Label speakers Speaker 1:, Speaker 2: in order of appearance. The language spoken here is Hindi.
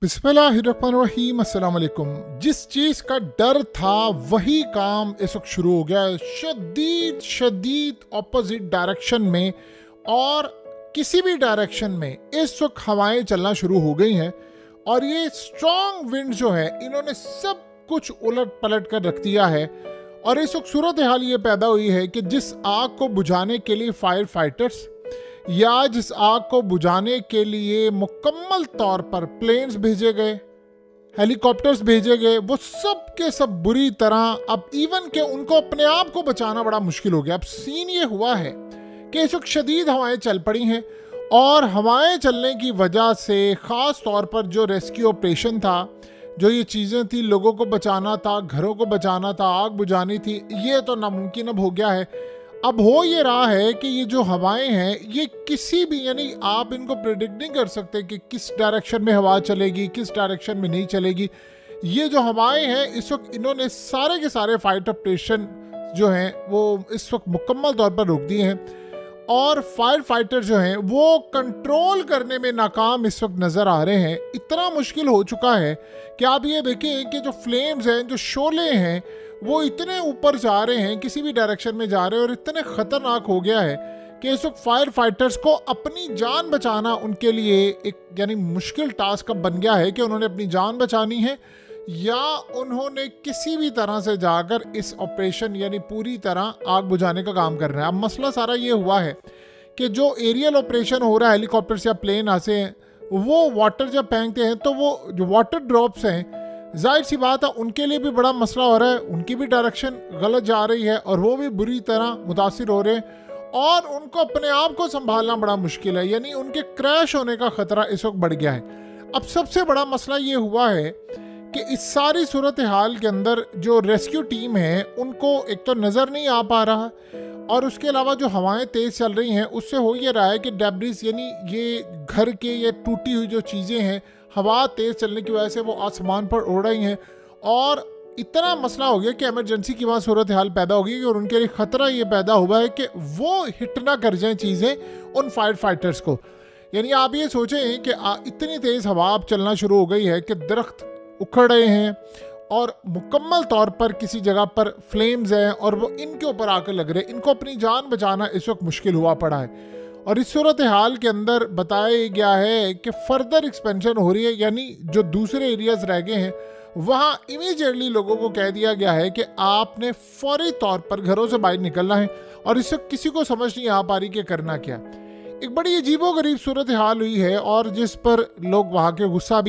Speaker 1: बिस्मिल्लाहिर्रहमानिर्रहीम, अस्सलाम वालेकुम। जिस चीज़ का डर था वही काम इस वक्त शुरू हो गया है, शदीद शदीद ऑपोजिट डायरेक्शन में। और किसी भी डायरेक्शन में इस वक्त हवाएं चलना शुरू हो गई हैं और ये स्ट्रॉन्ग विंड जो है इन्होंने सब कुछ उलट पलट कर रख दिया है। और इस वक्त सूरत हाल ये पैदा हुई है कि जिस आग को बुझाने के लिए फायर फाइटर्स या जिस आग को बुझाने के लिए मुकम्मल तौर पर प्लेन्स भेजे गए, हेलीकॉप्टर्स भेजे गए, वो सब के सब बुरी तरह अब इवन के उनको अपने आप को बचाना बड़ा मुश्किल हो गया। अब सीन ये हुआ है कि इस वक्त शदीद हवाएं चल पड़ी हैं और हवाएं चलने की वजह से ख़ास तौर पर जो रेस्क्यू ऑपरेशन था, जो ये चीज़ें थी, लोगों को बचाना था, घरों को बचाना था, आग बुझानी थी, ये तो नामुमकिन अब हो गया है। अब हो ये रहा है कि ये जो हवाएं हैं ये किसी भी, यानी आप इनको प्रेडिक्ट नहीं कर सकते कि किस डायरेक्शन में हवा चलेगी, किस डायरेक्शन में नहीं चलेगी। ये जो हवाएं हैं इस वक्त इन्होंने सारे के सारे फाइट ऑपरेशन जो हैं वो इस वक्त मुकम्मल तौर पर रोक दिए हैं और फायर फाइटर जो हैं वो कंट्रोल करने में नाकाम इस वक्त नज़र आ रहे हैं। इतना मुश्किल हो चुका है कि आप ये देखें कि जो फ्लेम्स हैं, जो शोले हैं, वो इतने ऊपर जा रहे हैं, किसी भी डायरेक्शन में जा रहे हैं और इतने ख़तरनाक हो गया है कि इस वक्त फायर फाइटर्स को अपनी जान बचाना उनके लिए एक यानी मुश्किल टास्क अब बन गया है कि उन्होंने अपनी जान बचानी है या उन्होंने किसी भी तरह से जाकर इस ऑपरेशन यानी पूरी तरह आग बुझाने का काम करना है। अब मसला सारा ये हुआ है कि जो एरियल ऑपरेशन हो रहा है, हेलीकॉप्टर्स या प्लेन आसे हैं, वो वाटर जब फेंकते हैं तो वो जो वाटर ड्रॉप्स हैं, जाहिर सी बात है उनके लिए भी बड़ा मसला हो रहा है, उनकी भी डायरेक्शन गलत जा रही है और वो भी बुरी तरह मुतासिर हो रहे हैं और उनको अपने आप को संभालना बड़ा मुश्किल है, यानी उनके क्रैश होने का ख़तरा इस वक्त बढ़ गया है। अब सबसे बड़ा मसला ये हुआ है कि इस सारी सूरत हाल के अंदर जो रेस्क्यू टीम है उनको एक तो नज़र नहीं आ पा रहा और उसके अलावा जो हवाएं तेज़ चल रही हैं उससे हो ये रहा है कि डेब्रिस यानी ये घर के ये टूटी हुई जो चीज़ें हैं, हवा तेज़ चलने की वजह से वो आसमान पर उड़ रही हैं और इतना मसला हो गया कि इमरजेंसी की वहाँ सूरत हाल पैदा हो गई और उनके लिए ख़तरा ये पैदा हुआ है कि वो हिट ना कर जाएँ चीज़ें उन फायर फाइटर्स को। यानी आप ये सोचें कि इतनी तेज़ हवा अब चलना शुरू हो गई है कि दरख्त उखड़ रहे हैं और मुकम्मल तौर पर किसी जगह पर फ्लेम्स हैं और वो इनके ऊपर आकर लग रहे हैं। इनको अपनी जान बचाना इस वक्त मुश्किल हुआ पड़ा है और इस सूरत हाल के अंदर बताया गया है कि फर्दर एक्सपेंशन हो रही है, यानी जो दूसरे एरियाज रह गए हैं वहाँ इमीडिएटली लोगों को कह दिया गया है कि आपने फौरी तौर पर घरों से बाहर निकलना है और इससे किसी को समझ नहीं आ पा रही कि करना क्या। एक बड़ी अजीबोगरीब सूरत हाल हुई है और जिस पर लोग वहाँ के गुस्सा भी